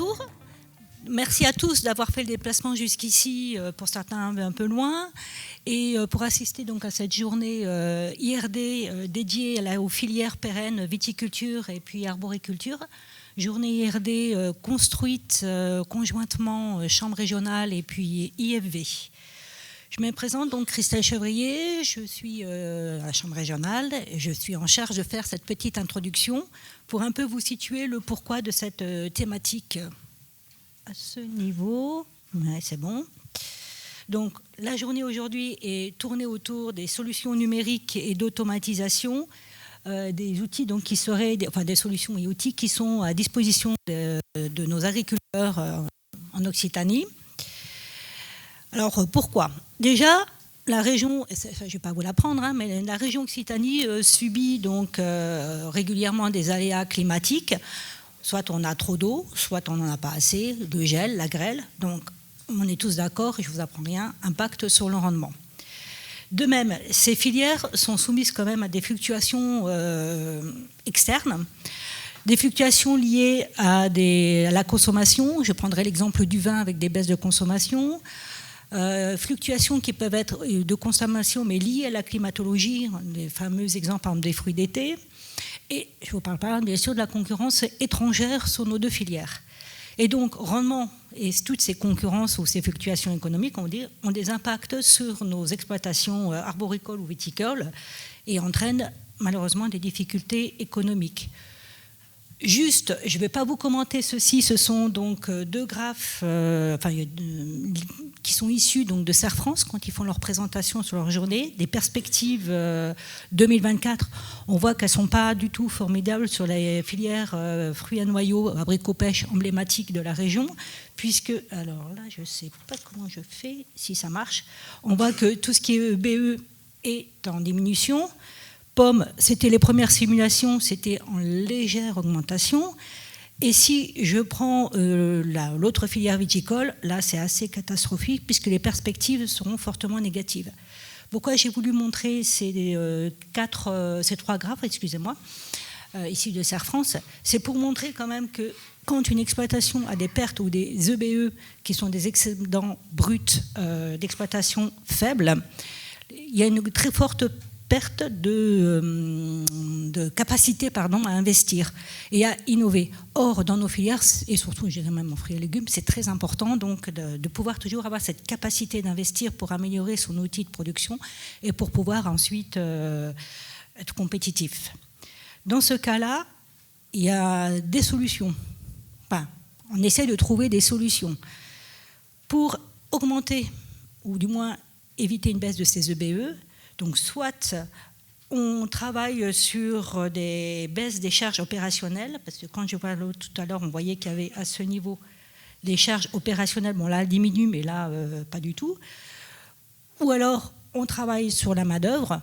bonjour. Merci à tous d'avoir fait le déplacement jusqu'ici, pour certains un peu loin, et pour assister donc à cette journée IRD dédiée aux filières pérennes viticulture et puis arboriculture. Journée IRD construite conjointement Chambre régionale et puis IFV. Je me présente donc Christelle Chevrier, je suis à la Chambre régionale et je suis en charge de faire cette petite introduction pour un peu vous situer le pourquoi de cette thématique. À ce niveau, ouais, c'est bon. Donc la journée aujourd'hui est tournée autour des solutions numériques et d'automatisation, des outils donc qui seraient, des solutions et outils qui sont à disposition de nos agriculteurs en Occitanie. Alors pourquoi ? Déjà, la région, je ne vais pas vous l'apprendre, mais la région Occitanie subit donc régulièrement des aléas climatiques. Soit on a trop d'eau, soit on n'en a pas assez, de gel, la grêle. Donc on est tous d'accord, et je ne vous apprends rien, impact sur le rendement. De même, ces filières sont soumises quand même à des fluctuations externes, des fluctuations liées à la consommation. Je prendrai l'exemple du vin avec des baisses de consommation. Fluctuations qui peuvent être de consommation mais liées à la climatologie, les fameux exemples par exemple, des fruits d'été. Et je vous parle pas bien sûr de la concurrence étrangère sur nos deux filières. Et donc rendement et toutes ces concurrences ou ces fluctuations économiques ont des impacts sur nos exploitations arboricoles ou viticoles et entraînent malheureusement des difficultés économiques. Juste, je ne vais pas vous commenter ceci, ce sont donc deux graphes qui sont issus donc de Serre France quand ils font leur présentation sur leur journée, des perspectives 2024. On voit qu'elles ne sont pas du tout formidables sur les filières fruits à noyaux, abricots-pêche emblématiques de la région, puisque, alors là, je ne sais pas comment je fais, si ça marche, on voit que tout ce qui est BE est en diminution. Pommes, c'était les premières simulations, c'était en légère augmentation. Et si je prends l'autre filière viticole, là c'est assez catastrophique puisque les perspectives seront fortement négatives. Pourquoi j'ai voulu montrer ces trois graphes, ici de Serre France, c'est pour montrer quand même que quand une exploitation a des pertes ou des EBE qui sont des excédents bruts d'exploitation faibles, il y a une très forte perte de capacité à investir et à innover. Or, dans nos filières, et surtout, je dirais même en fruits et légumes, c'est très important donc, de pouvoir toujours avoir cette capacité d'investir pour améliorer son outil de production et pour pouvoir ensuite être compétitif. Dans ce cas-là, il y a des solutions. Enfin, on essaie de trouver des solutions pour augmenter, ou du moins éviter une baisse de ces EBE. Donc, soit on travaille sur des baisses des charges opérationnelles, parce que quand je vois tout à l'heure, on voyait qu'il y avait à ce niveau des charges opérationnelles. Bon, là, elles diminuent, mais là, pas du tout. Ou alors, on travaille sur la main-d'œuvre.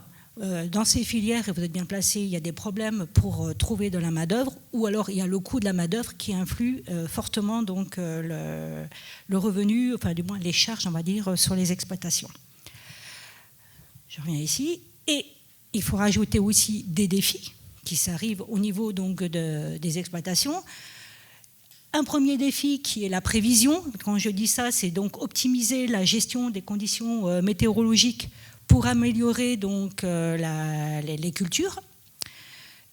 Dans ces filières, et vous êtes bien placés, il y a des problèmes pour trouver de la main-d'œuvre. Ou alors, il y a le coût de la main-d'œuvre qui influe fortement donc, le revenu, enfin, du moins les charges, on va dire, sur les exploitations. Je reviens ici. Et il faut rajouter aussi des défis qui s'arrivent au niveau donc, des exploitations. Un premier défi qui est la prévision. Quand je dis ça, c'est donc optimiser la gestion des conditions météorologiques pour améliorer donc, les cultures.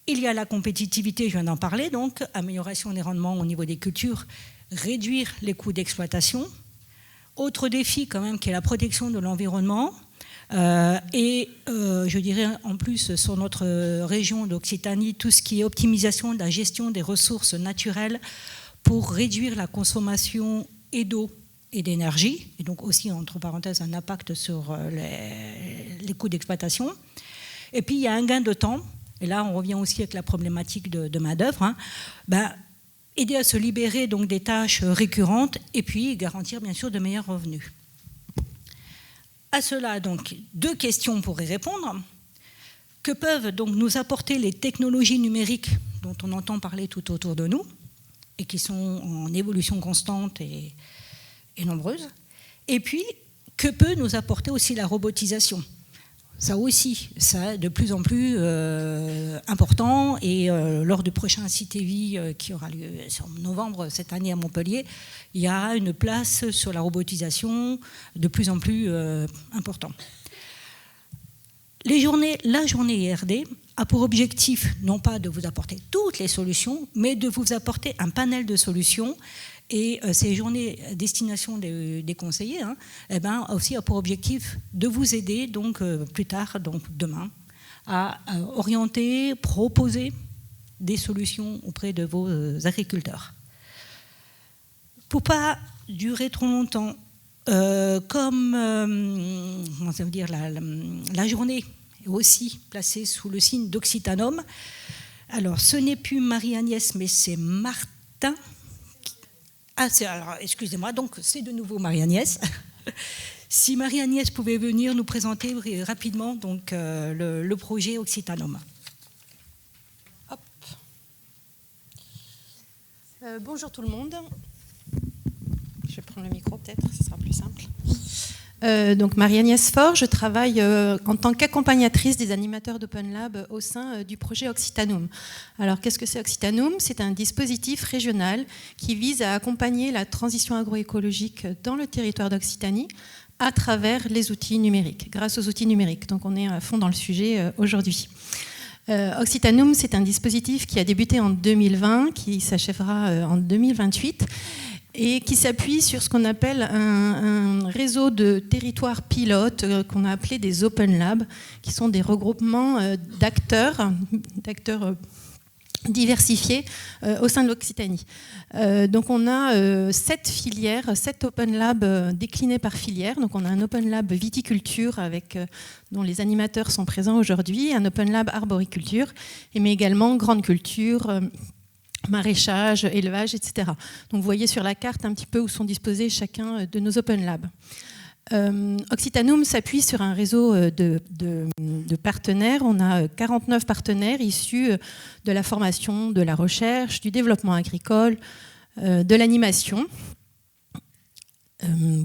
Il y a la compétitivité, je viens d'en parler, donc amélioration des rendements au niveau des cultures, réduire les coûts d'exploitation. Autre défi quand même qui est la protection de l'environnement. Je dirais en plus sur notre région d'Occitanie, tout ce qui est optimisation de la gestion des ressources naturelles pour réduire la consommation et d'eau et d'énergie, et donc aussi entre parenthèses un impact sur les coûts d'exploitation. Et puis il y a un gain de temps, et là on revient aussi avec la problématique de main-d'œuvre, aider à se libérer donc des tâches récurrentes et puis garantir bien sûr de meilleurs revenus. À cela, donc, deux questions pour y répondre. Que peuvent donc nous apporter les technologies numériques dont on entend parler tout autour de nous et qui sont en évolution constante et nombreuses ? Et puis, que peut nous apporter aussi la robotisation ? ça aussi, ça de plus en plus important. Et lors du prochain CITEVI qui aura lieu en novembre cette année à Montpellier, il y a une place sur la robotisation de plus en plus importante. La journée IRD a pour objectif non pas de vous apporter toutes les solutions, mais de vous apporter un panel de solutions. Et ces journées à destination des conseillers aussi a pour objectif de vous aider donc, plus tard, donc demain, à orienter, proposer des solutions auprès de vos agriculteurs. Pour ne pas durer trop longtemps, comment ça veut dire, la journée est aussi placée sous le signe d'Occitanum. Alors, ce n'est plus Marie-Agnès, mais c'est Martin. Alors, excusez-moi, donc c'est de nouveau Marie-Agnès. Si Marie-Agnès pouvait venir nous présenter rapidement donc, le projet Occitanum. Hop. Bonjour tout le monde. Je vais prendre le micro peut-être, ce sera plus simple. Donc Marie-Agnès Faure, je travaille en tant qu'accompagnatrice des animateurs d'Open Lab au sein du projet Occitanum. Alors qu'est-ce que c'est Occitanum? C'est un dispositif régional qui vise à accompagner la transition agroécologique dans le territoire d'Occitanie à travers les outils numériques, grâce aux outils numériques. Donc on est à fond dans le sujet aujourd'hui. Occitanum, c'est un dispositif qui a débuté en 2020, qui s'achèvera en 2028, et qui s'appuie sur ce qu'on appelle un réseau de territoires pilotes qu'on a appelé des Open Labs, qui sont des regroupements d'acteurs diversifiés au sein de l'Occitanie. Donc on a 7 filières, 7 Open Labs déclinés par filière. Donc on a un Open Lab viticulture dont les animateurs sont présents aujourd'hui, un Open Lab arboriculture, mais également grande culture, maraîchage, élevage, etc. Donc vous voyez sur la carte un petit peu où sont disposés chacun de nos Open Labs. Occitanum s'appuie sur un réseau de partenaires. On a 49 partenaires issus de la formation, de la recherche, du développement agricole, de l'animation.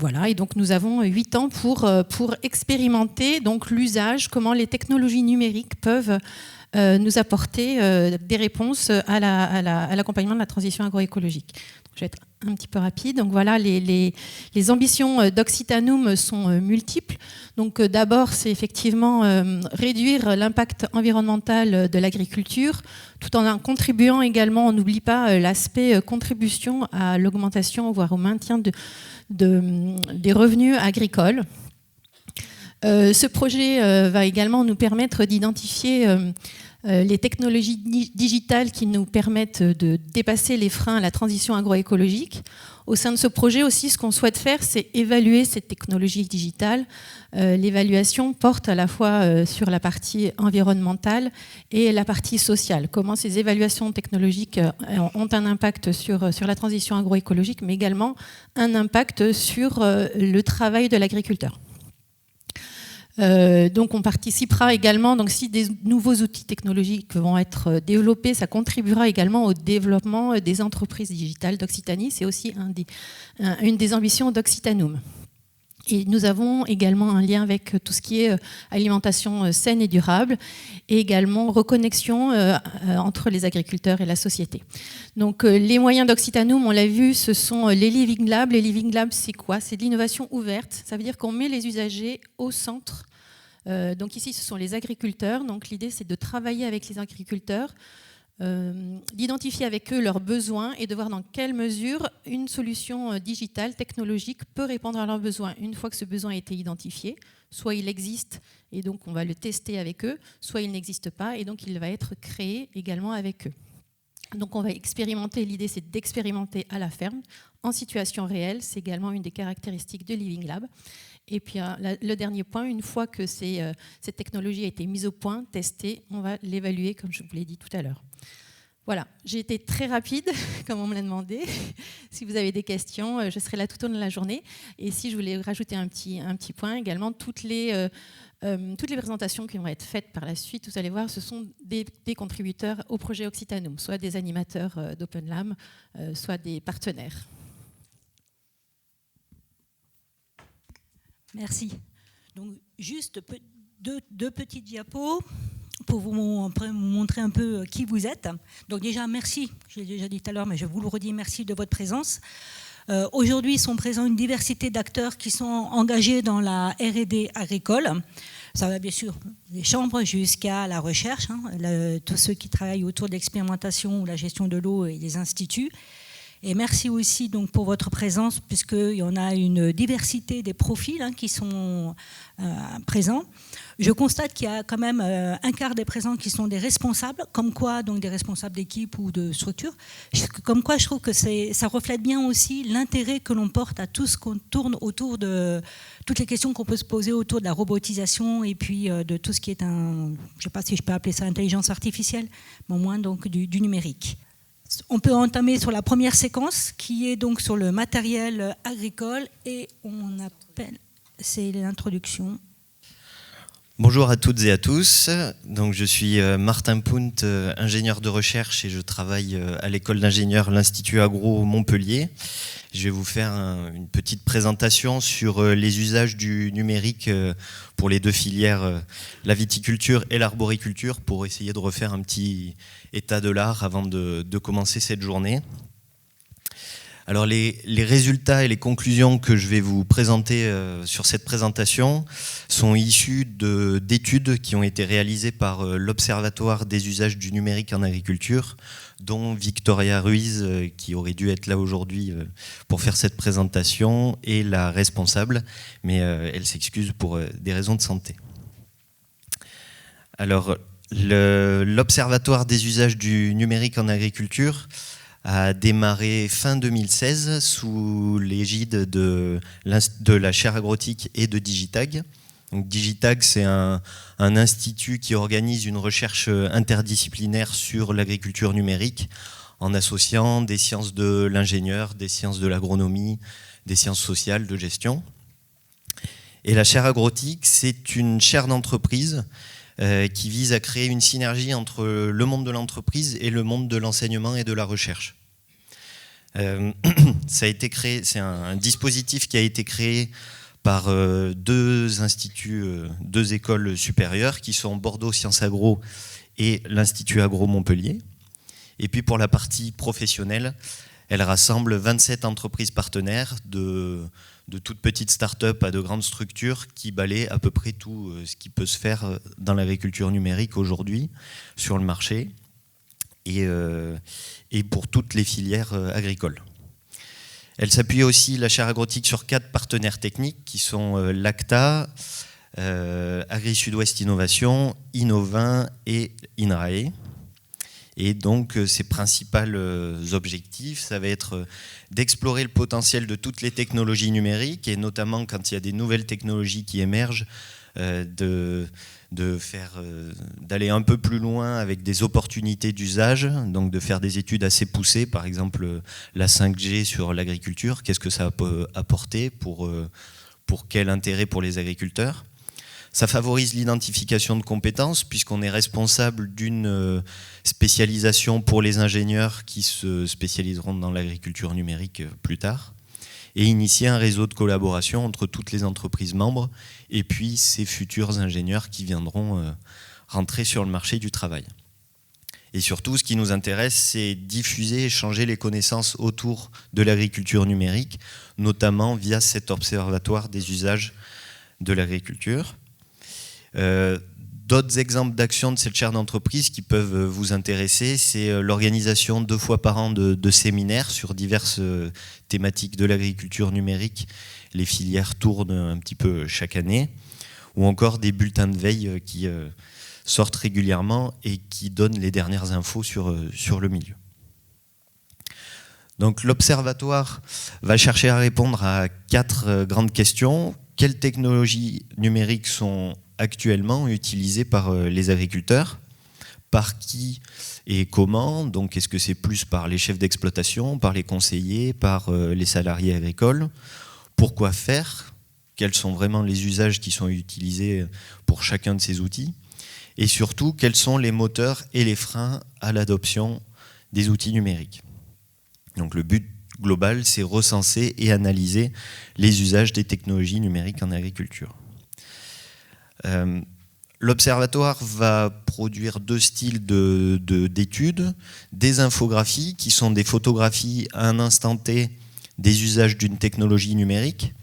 Voilà, et donc nous avons 8 ans pour expérimenter donc l'usage, comment les technologies numériques peuvent nous apporter des réponses à l'accompagnement de la transition agroécologique. Donc, je vais être un petit peu rapide. Donc voilà, les ambitions d'Occitanum sont multiples. Donc d'abord, c'est effectivement réduire l'impact environnemental de l'agriculture, tout en contribuant également, on n'oublie pas l'aspect contribution à l'augmentation, voire au maintien des revenus agricoles. Ce projet va également nous permettre d'identifier les technologies digitales qui nous permettent de dépasser les freins à la transition agroécologique. Au sein de ce projet aussi, ce qu'on souhaite faire, c'est évaluer ces technologies digitales. L'évaluation porte à la fois sur la partie environnementale et la partie sociale. Comment ces évaluations technologiques ont un impact sur la transition agroécologique, mais également un impact sur le travail de l'agriculteur. Donc on participera également, donc si des nouveaux outils technologiques vont être développés, ça contribuera également au développement des entreprises digitales d'Occitanie. C'est aussi une des ambitions d'Occitanum. Et nous avons également un lien avec tout ce qui est alimentation saine et durable, et également reconnexion entre les agriculteurs et la société. Donc les moyens d'Occitanum, on l'a vu, ce sont les Living Labs. Les Living Labs, c'est quoi? C'est de l'innovation ouverte. Ça veut dire qu'on met les usagers au centre. Donc ici, ce sont les agriculteurs. Donc l'idée, c'est de travailler avec les agriculteurs, d'identifier avec eux leurs besoins et de voir dans quelle mesure une solution digitale, technologique peut répondre à leurs besoins. Une fois que ce besoin a été identifié, soit il existe et donc on va le tester avec eux, soit il n'existe pas et donc il va être créé également avec eux. Donc on va expérimenter, l'idée c'est d'expérimenter à la ferme, en situation réelle, c'est également une des caractéristiques de Living Lab. Et puis le dernier point, une fois que cette technologie a été mise au point, testée, on va l'évaluer comme je vous l'ai dit tout à l'heure. Voilà, j'ai été très rapide, comme on me l'a demandé. Si vous avez des questions, je serai là tout au long de la journée. Et si je voulais rajouter un petit point également, toutes les présentations qui vont être faites par la suite, vous allez voir, ce sont des contributeurs au projet Occitanum, soit des animateurs d'Open Lab, soit des partenaires. Merci. Donc, juste deux petites diapos pour vous montrer un peu qui vous êtes. Donc déjà, merci, je l'ai déjà dit tout à l'heure, mais je vous le redis, merci de votre présence. Aujourd'hui, sont présents une diversité d'acteurs qui sont engagés dans la R&D agricole. Ça va bien sûr des chambres jusqu'à la recherche, tous ceux qui travaillent autour de l'expérimentation ou la gestion de l'eau et des instituts. Et merci aussi donc pour votre présence, puisqu'il y en a une diversité des profils qui sont présents. Je constate qu'il y a quand même un quart des présents qui sont des responsables, comme quoi donc des responsables d'équipe ou de structure. Comme quoi je trouve que ça reflète bien aussi l'intérêt que l'on porte à tout ce qu'on tourne autour de toutes les questions qu'on peut se poser autour de la robotisation et puis de tout ce qui est je ne sais pas si je peux appeler ça intelligence artificielle, mais au moins donc du numérique. On peut entamer sur la première séquence qui est donc sur le matériel agricole et c'est l'introduction. Bonjour à toutes et à tous. Donc, je suis Martin Punt, ingénieur de recherche et je travaille à l'école d'ingénieurs l'Institut Agro Montpellier. Je vais vous faire une petite présentation sur les usages du numérique pour les deux filières, la viticulture et l'arboriculture, pour essayer de refaire un petit état de l'art avant de commencer cette journée. Alors les résultats et les conclusions que je vais vous présenter sur cette présentation sont issus d'études qui ont été réalisées par l'Observatoire des usages du numérique en agriculture, dont Victoria Ruiz, qui aurait dû être là aujourd'hui pour faire cette présentation, est la responsable, mais elle s'excuse pour des raisons de santé. Alors, l'Observatoire des usages du numérique en agriculture a démarré fin 2016 sous l'égide de la chaire agrotique et de Digitag. Donc, Digitag, c'est un institut qui organise une recherche interdisciplinaire sur l'agriculture numérique en associant des sciences de l'ingénieur, des sciences de l'agronomie, des sciences sociales, de gestion. Et la chaire agrotique, c'est une chaire d'entreprise qui vise à créer une synergie entre le monde de l'entreprise et le monde de l'enseignement et de la recherche. Ça a été créé, c'est un dispositif qui a été créé par deux instituts, deux écoles supérieures qui sont Bordeaux Sciences Agro et l'Institut Agro Montpellier. Et puis pour la partie professionnelle, elle rassemble 27 entreprises partenaires de toutes petites start-up à de grandes structures qui balayent à peu près tout ce qui peut se faire dans l'agriculture numérique aujourd'hui sur le marché et pour toutes les filières agricoles. Elle s'appuie aussi, la chaire agrotique, sur 4 partenaires techniques qui sont l'ACTA, Agri-Sud-Ouest Innovation, Innovin et INRAE. Et donc, ses principaux objectifs, ça va être d'explorer le potentiel de toutes les technologies numériques, et notamment quand il y a des nouvelles technologies qui émergent, d'aller un peu plus loin avec des opportunités d'usage, donc de faire des études assez poussées, par exemple la 5G sur l'agriculture, qu'est-ce que ça peut apporter, pour quel intérêt pour les agriculteurs. Ça favorise l'identification de compétences puisqu'on est responsable d'une spécialisation pour les ingénieurs qui se spécialiseront dans l'agriculture numérique plus tard, et initier un réseau de collaboration entre toutes les entreprises membres et puis ces futurs ingénieurs qui viendront rentrer sur le marché du travail. Et surtout, ce qui nous intéresse, c'est diffuser, échanger les connaissances autour de l'agriculture numérique, notamment via cet observatoire des usages de l'agriculture. D'autres exemples d'actions de cette chaire d'entreprise qui peuvent vous intéresser, c'est l'organisation 2 fois par an de séminaires sur diverses thématiques de l'agriculture numérique. Les filières tournent un petit peu chaque année, ou encore des bulletins de veille qui sortent régulièrement et qui donnent les dernières infos sur le milieu. Donc l'Observatoire va chercher à répondre à 4 grandes questions. Quelles technologies numériques sont actuellement utilisées par les agriculteurs? Par qui et comment? Donc, est-ce que c'est plus par les chefs d'exploitation, par les conseillers, par les salariés agricoles? Pourquoi faire? Quels sont vraiment les usages qui sont utilisés pour chacun de ces outils? Et surtout, quels sont les moteurs et les freins à l'adoption des outils numériques? Donc, le but global, c'est recenser et analyser les usages des technologies numériques en agriculture. L'Observatoire va produire 2 styles d'études, des infographies qui sont des photographies à un instant T des usages d'une technologie numérique.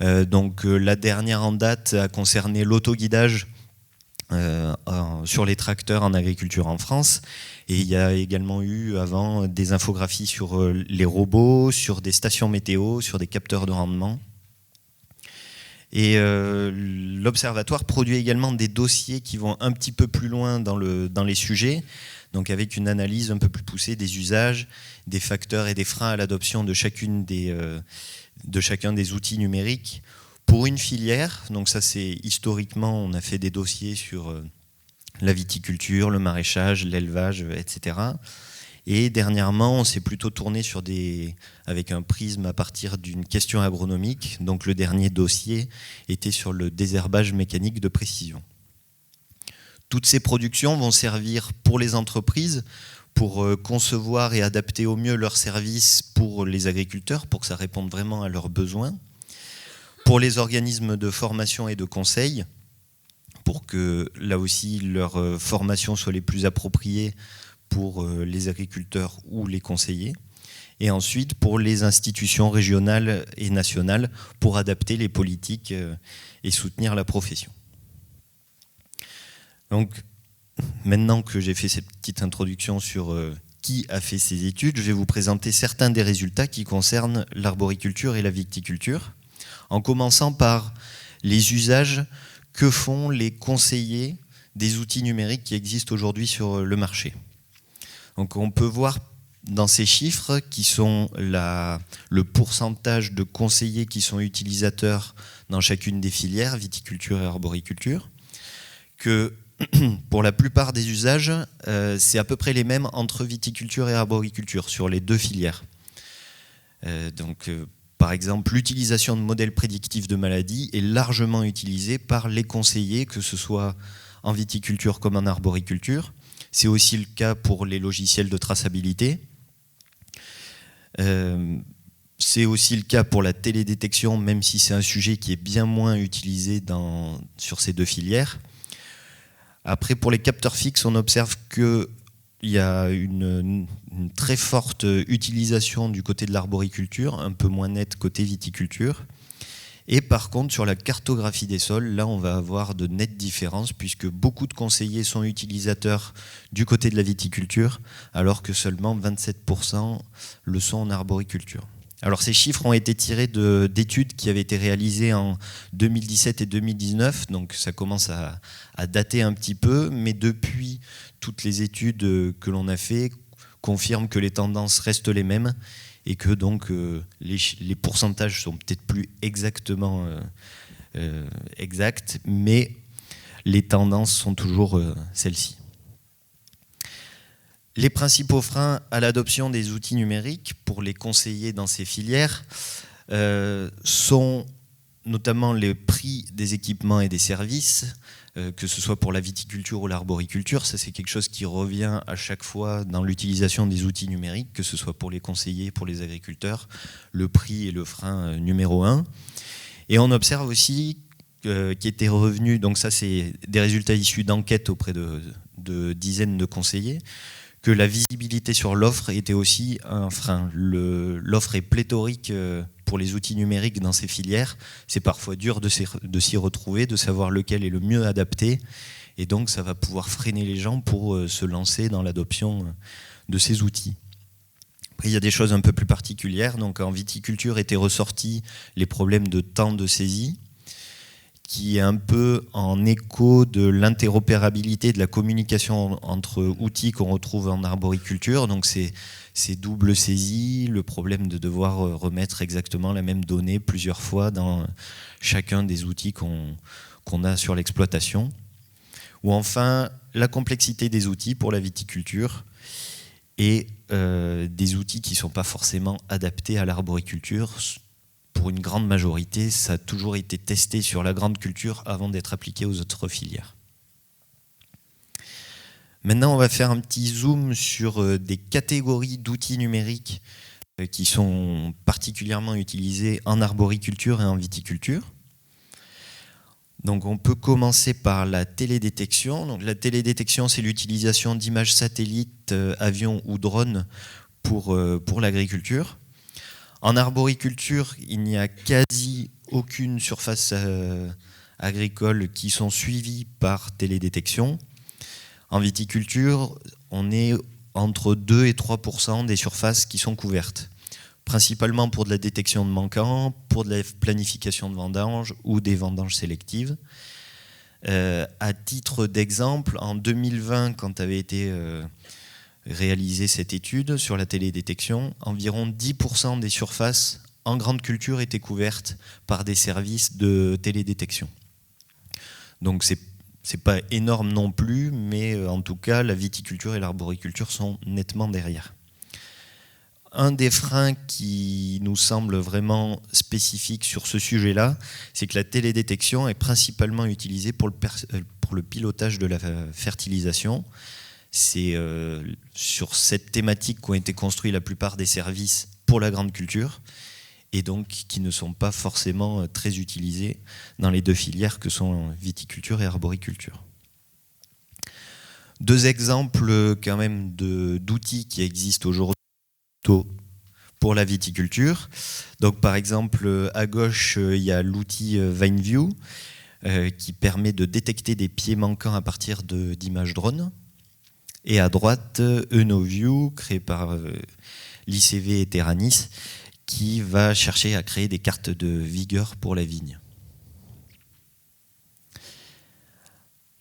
La dernière en date a concerné l'autoguidage sur les tracteurs en agriculture en France. Et il y a également eu avant des infographies sur les robots, sur des stations météo, sur des capteurs de rendement. Et l'Observatoire produit également des dossiers qui vont un petit peu plus loin dans les sujets, donc avec une analyse un peu plus poussée des usages, des facteurs et des freins à l'adoption de chacun des outils numériques pour une filière. Donc ça, c'est historiquement, on a fait des dossiers sur la viticulture, le maraîchage, l'élevage, etc. Et dernièrement, on s'est plutôt tourné avec un prisme à partir d'une question agronomique. Donc le dernier dossier était sur le désherbage mécanique de précision. Toutes ces productions vont servir pour les entreprises, pour concevoir et adapter au mieux leurs services pour les agriculteurs, pour que ça réponde vraiment à leurs besoins, pour les organismes de formation et de conseil, pour que là aussi leurs formations soient les plus appropriées pour les agriculteurs ou les conseillers, et ensuite pour les institutions régionales et nationales pour adapter les politiques et soutenir la profession. Donc, maintenant que j'ai fait cette petite introduction sur qui a fait ces études, je vais vous présenter certains des résultats qui concernent l'arboriculture et la viticulture, en commençant par les usages que font les conseillers des outils numériques qui existent aujourd'hui sur le marché. Donc on peut voir dans ces chiffres qui sont le pourcentage de conseillers qui sont utilisateurs dans chacune des filières, viticulture et arboriculture, que pour la plupart des usages, c'est à peu près les mêmes entre viticulture et arboriculture sur les 2 filières. Par exemple, l'utilisation de modèles prédictifs de maladies est largement utilisée par les conseillers, que ce soit en viticulture comme en arboriculture. C'est aussi le cas pour les logiciels de traçabilité. C'est aussi le cas pour la télédétection, même si c'est un sujet qui est bien moins utilisé sur ces 2 filières. Après, pour les capteurs fixes, on observe qu'il y a une très forte utilisation du côté de l'arboriculture, un peu moins nette côté viticulture. Et par contre, sur la cartographie des sols, là, on va avoir de nettes différences, puisque beaucoup de conseillers sont utilisateurs du côté de la viticulture, alors que seulement 27% le sont en arboriculture. Alors ces chiffres ont été tirés d'études qui avaient été réalisées en 2017 et 2019, donc ça commence à dater un petit peu, mais depuis, toutes les études que l'on a fait confirment que les tendances restent les mêmes et que donc les pourcentages sont peut-être plus exactement exacts, mais les tendances sont toujours celles-ci. Les principaux freins à l'adoption des outils numériques pour les conseillers dans ces filières sont notamment les prix des équipements et des services, que ce soit pour la viticulture ou l'arboriculture. Ça, c'est quelque chose qui revient à chaque fois dans l'utilisation des outils numériques, que ce soit pour les conseillers, pour les agriculteurs. Le prix est le frein numéro 1. Et on observe aussi qui était revenu, donc ça c'est des résultats issus d'enquêtes auprès de dizaines de conseillers, que la visibilité sur l'offre était aussi un frein. L'offre est pléthorique pour les outils numériques dans ces filières. C'est parfois dur de s'y retrouver, de savoir lequel est le mieux adapté. Et donc, ça va pouvoir freiner les gens pour se lancer dans l'adoption de ces outils. Après, il y a des choses un peu plus particulières. Donc, en viticulture étaient ressortis les problèmes de temps de saisie, qui est un peu en écho de l'interopérabilité de la communication entre outils qu'on retrouve en arboriculture. Donc c'est double saisie, le problème de devoir remettre exactement la même donnée plusieurs fois dans chacun des outils qu'on a sur l'exploitation. Ou enfin, la complexité des outils pour la viticulture et des outils qui ne sont pas forcément adaptés à l'arboriculture. Pour une grande majorité, ça a toujours été testé sur la grande culture avant d'être appliqué aux autres filières. Maintenant, on va faire un petit zoom sur des catégories d'outils numériques qui sont particulièrement utilisés en arboriculture et en viticulture. Donc on peut commencer par la télédétection. Donc la télédétection, c'est l'utilisation d'images satellites, avions ou drones pour l'agriculture. En arboriculture, il n'y a quasi aucune surface agricole qui sont suivies par télédétection. En viticulture, on est entre 2 et 3% des surfaces qui sont couvertes, principalement pour de la détection de manquants, pour de la planification de vendanges ou des vendanges sélectives. À titre d'exemple, en 2020, quand avait été réalisée cette étude sur la télédétection, environ 10% des surfaces en grande culture étaient couvertes par des services de télédétection. Donc c'est pas énorme non plus, mais en tout cas, la viticulture et l'arboriculture sont nettement derrière. Un des freins qui nous semble vraiment spécifique sur ce sujet-là, c'est que la télédétection est principalement utilisée pour le pilotage de la fertilisation. C'est sur cette thématique qu'ont été construits la plupart des services pour la grande culture, et donc qui ne sont pas forcément très utilisés dans les deux filières que sont viticulture et arboriculture. Deux exemples quand même d'outils qui existent aujourd'hui pour la viticulture. Donc par exemple, à gauche, il y a l'outil VineView qui permet de détecter des pieds manquants à partir d'images drones. Et à droite, EnoView, créé par l'ICV et Terranis, qui va chercher à créer des cartes de vigueur pour la vigne.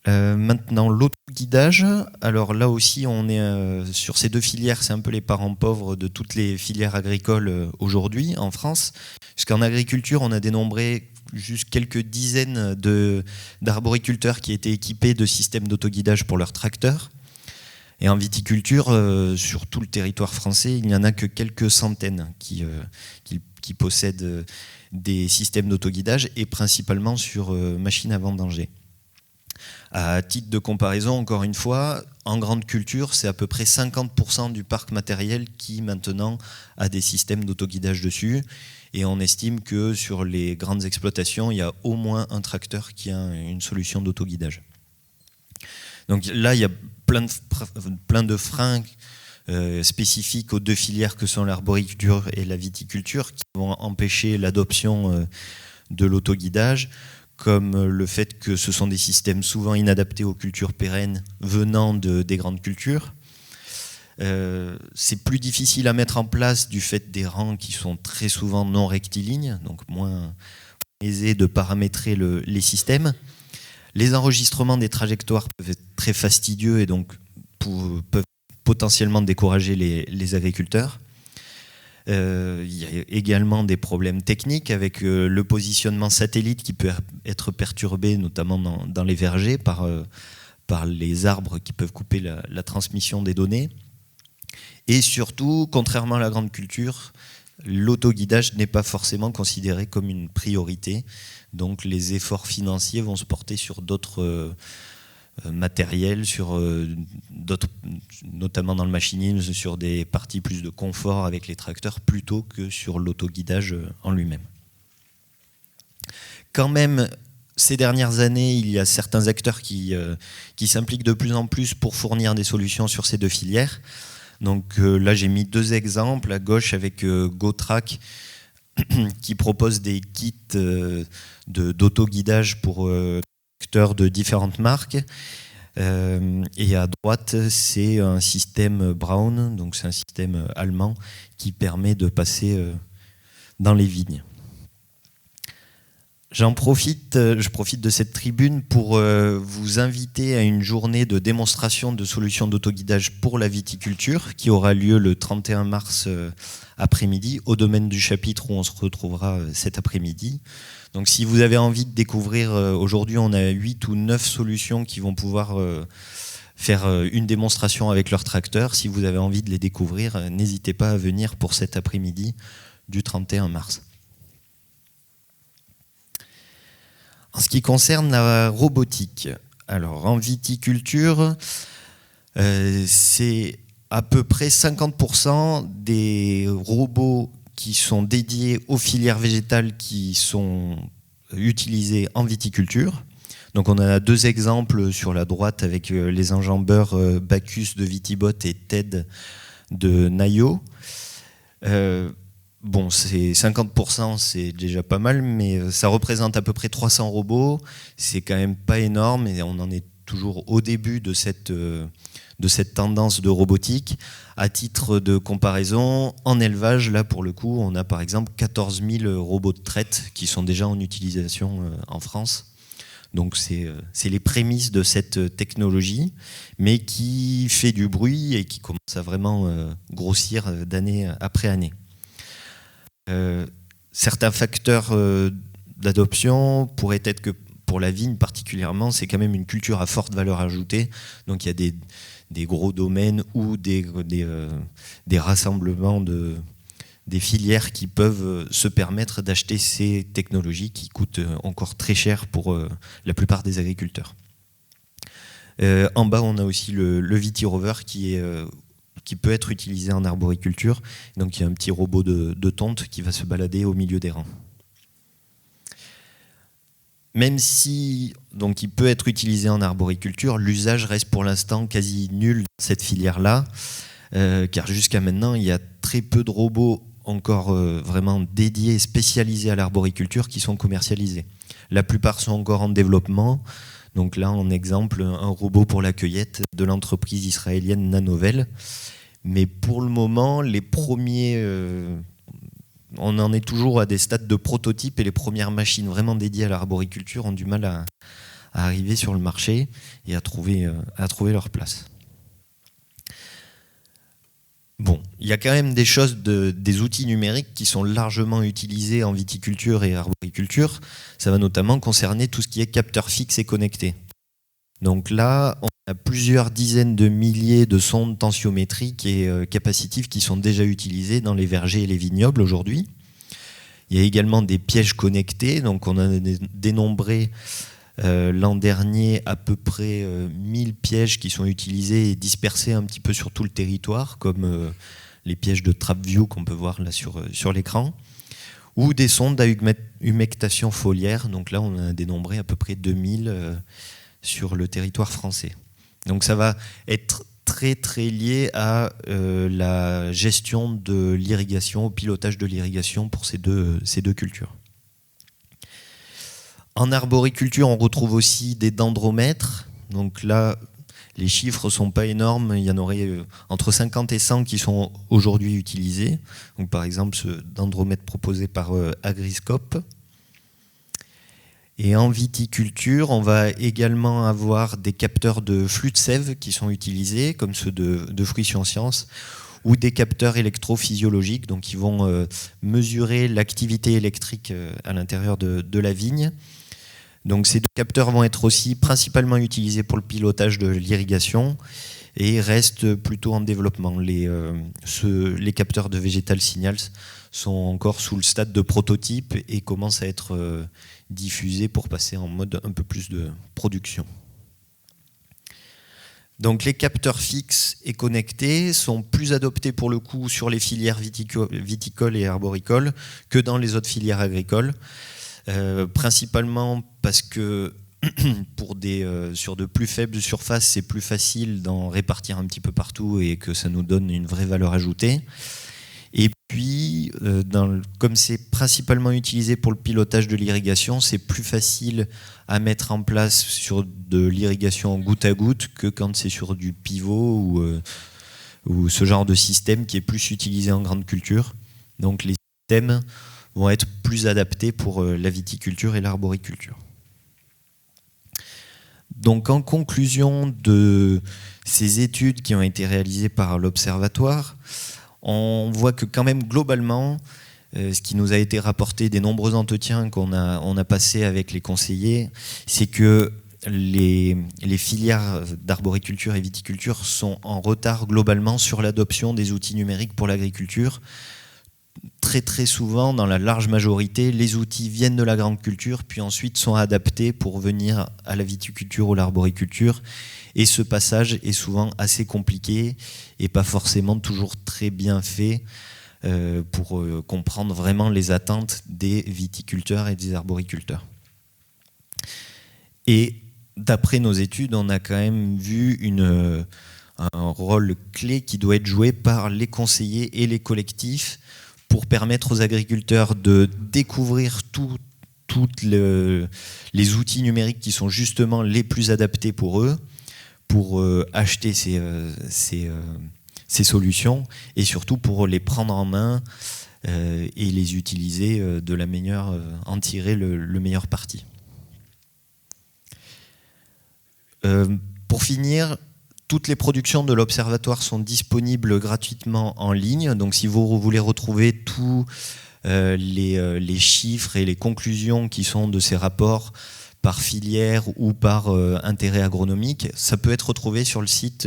Maintenant, l'autoguidage. Alors là aussi, on est sur ces deux filières, c'est un peu les parents pauvres de toutes les filières agricoles aujourd'hui en France. Puisqu'en agriculture, on a dénombré juste quelques dizaines d'arboriculteurs qui étaient équipés de systèmes d'autoguidage pour leurs tracteurs. Et en viticulture, sur tout le territoire français, il n'y en a que quelques centaines qui possèdent des systèmes d'autoguidage, et principalement sur machines à vendanger. À titre de comparaison, encore une fois, en grande culture, c'est à peu près 50% du parc matériel qui maintenant a des systèmes d'autoguidage dessus. Et on estime que sur les grandes exploitations, il y a au moins un tracteur qui a une solution d'autoguidage. Donc là, il y a plein de freins spécifiques aux deux filières que sont l'arboriculture et la viticulture qui vont empêcher l'adoption de l'autoguidage, comme le fait que ce sont des systèmes souvent inadaptés aux cultures pérennes venant des grandes cultures. C'est plus difficile à mettre en place du fait des rangs qui sont très souvent non rectilignes, donc moins aisé de paramétrer les systèmes. Les enregistrements des trajectoires peuvent être très fastidieux et donc peuvent potentiellement décourager les agriculteurs. Il y a également des problèmes techniques avec le positionnement satellite qui peut être perturbé, notamment dans les vergers, par les arbres qui peuvent couper la transmission des données. Et surtout, contrairement à la grande culture, l'autoguidage n'est pas forcément considéré comme une priorité. Donc les efforts financiers vont se porter sur d'autres matériels, notamment dans le machinisme, sur des parties plus de confort avec les tracteurs, plutôt que sur l'autoguidage en lui-même. Quand même, ces dernières années, il y a certains acteurs qui s'impliquent de plus en plus pour fournir des solutions sur ces deux filières. Donc là, j'ai mis deux exemples. À gauche, avec GoTrack, qui propose des kits d'autoguidage pour acteurs de différentes marques. Et à droite, c'est un système Braun, donc c'est un système allemand qui permet de passer dans les vignes. Je profite de cette tribune pour vous inviter à une journée de démonstration de solutions d'autoguidage pour la viticulture qui aura lieu le 31 mars après-midi au domaine du chapitre où on se retrouvera cet après-midi. Donc si vous avez envie de découvrir, aujourd'hui on a 8 ou 9 solutions qui vont pouvoir faire une démonstration avec leur tracteur. Si vous avez envie de les découvrir, n'hésitez pas à venir pour cet après-midi du 31 mars. En ce qui concerne la robotique, alors en viticulture, c'est à peu près 50% des robots qui sont dédiés aux filières végétales qui sont utilisés en viticulture. Donc on a 2 exemples sur la droite avec les enjambeurs Bacchus de Vitibot et Ted de Nayo. Bon, c'est 50%, c'est déjà pas mal, mais ça représente à peu près 300 robots. C'est quand même pas énorme et on en est toujours au début de cette tendance de robotique. À titre de comparaison, en élevage, là pour le coup, on a par exemple 14 000 robots de traite qui sont déjà en utilisation en France. Donc c'est les prémices de cette technologie, mais qui fait du bruit et qui commence à vraiment grossir d'année après année. Certains facteurs d'adoption pourraient être que pour la vigne particulièrement, c'est quand même une culture à forte valeur ajoutée. Donc il y a des gros domaines ou des rassemblements des filières qui peuvent se permettre d'acheter ces technologies qui coûtent encore très cher pour la plupart des agriculteurs. En bas, on a aussi le Vitirover qui peut être utilisé en arboriculture. Donc il y a un petit robot de tonte qui va se balader au milieu des rangs. Même si donc, il peut être utilisé en arboriculture, l'usage reste pour l'instant quasi nul dans cette filière-là, car jusqu'à maintenant, il y a très peu de robots encore vraiment dédiés et spécialisés à l'arboriculture qui sont commercialisés. La plupart sont encore en développement. Donc là, en exemple, un robot pour la cueillette de l'entreprise israélienne Nanovel. Mais pour le moment, les premiers... on en est toujours à des stades de prototype et les premières machines vraiment dédiées à l'arboriculture ont du mal à arriver sur le marché et à trouver leur place. Bon, il y a quand même des choses, des outils numériques qui sont largement utilisés en viticulture et arboriculture. Ça va notamment concerner tout ce qui est capteurs fixes et connectés. Donc là, on a plusieurs dizaines de milliers de sondes tensiométriques et capacitives qui sont déjà utilisées dans les vergers et les vignobles aujourd'hui. Il y a également des pièges connectés, donc on a dénombré l'an dernier à peu près 1000 pièges qui sont utilisés et dispersés un petit peu sur tout le territoire, comme les pièges de TrapView qu'on peut voir là sur l'écran, ou des sondes à humectation foliaire. Donc là, on a dénombré à peu près 2000 sur le territoire français. Donc ça va être très très lié à la gestion de l'irrigation, au pilotage de l'irrigation pour ces deux cultures. En arboriculture, on retrouve aussi des dendromètres. Donc là, les chiffres ne sont pas énormes. Il y en aurait entre 50 et 100 qui sont aujourd'hui utilisés. Donc par exemple, ce dendromètre proposé par Agriscope. Et en viticulture, on va également avoir des capteurs de flux de sève qui sont utilisés, comme ceux de Fruition Science, ou des capteurs électrophysiologiques, donc qui vont mesurer l'activité électrique à l'intérieur de la vigne. Donc ces deux capteurs vont être aussi principalement utilisés pour le pilotage de l'irrigation et restent plutôt en développement. Les capteurs de Vegetal Signals sont encore sous le stade de prototype et commencent à être diffusés pour passer en mode un peu plus de production. Donc les capteurs fixes et connectés sont plus adoptés pour le coup sur les filières viticoles et arboricoles que dans les autres filières agricoles, principalement parce que sur de plus faibles surfaces, c'est plus facile d'en répartir un petit peu partout et que ça nous donne une vraie valeur ajoutée. Et puis, comme c'est principalement utilisé pour le pilotage de l'irrigation, c'est plus facile à mettre en place sur de l'irrigation goutte à goutte que quand c'est sur du pivot ou ce genre de système qui est plus utilisé en grande culture. Donc les systèmes vont être plus adaptés pour la viticulture et l'arboriculture. Donc en conclusion de ces études qui ont été réalisées par l'Observatoire, on voit que quand même globalement, ce qui nous a été rapporté des nombreux entretiens qu'on a passés avec les conseillers, c'est que les filières d'arboriculture et viticulture sont en retard globalement sur l'adoption des outils numériques pour l'agriculture. Très très souvent, dans la large majorité, les outils viennent de la grande culture, puis ensuite sont adaptés pour venir à la viticulture ou l'arboriculture. Et ce passage est souvent assez compliqué et pas forcément toujours très bien fait pour comprendre vraiment les attentes des viticulteurs et des arboriculteurs. Et d'après nos études, on a quand même vu un rôle clé qui doit être joué par les conseillers et les collectifs pour permettre aux agriculteurs de découvrir tous les outils numériques qui sont justement les plus adaptés pour eux, pour acheter ces solutions et surtout pour les prendre en main et les utiliser de la meilleure, en tirer le meilleur parti. Pour finir, toutes les productions de l'Observatoire sont disponibles gratuitement en ligne. Donc si vous voulez retrouver tous les chiffres et les conclusions qui sont de ces rapports par filière ou par intérêt agronomique, ça peut être retrouvé sur le site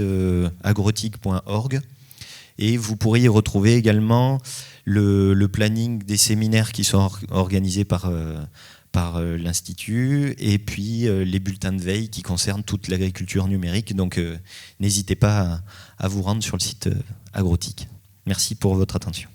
agrotique.org. Et vous pourrez y retrouver également le planning des séminaires qui sont organisés par l'Institut, et puis les bulletins de veille qui concernent toute l'agriculture numérique. Donc n'hésitez pas à vous rendre sur le site Agrotique. Merci pour votre attention.